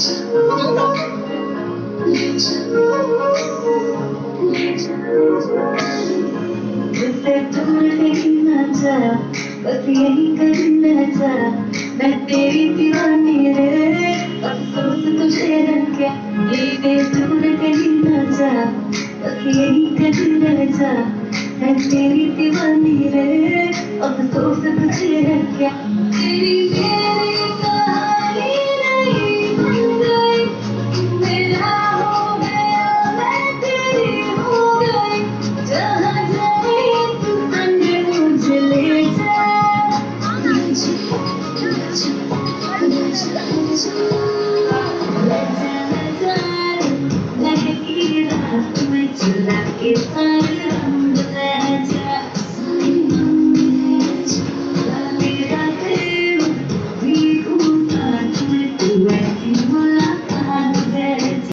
तुझसे दूर कहीं ना जा, बस यही करना चाह। मैं तेरी दीवानी रे, अफसोस तुझे है क्या। दीदी दूर कहीं ना जा, बस यही करना चाह। मैं तेरी दीवानी रे, अफसोस तुझे है क्या। तेरी मेरी कहानी नहीं बन गई, मेरा हो गया मैं तेरी हो गई। जहाँ जाए तू संग मुझे ले जा।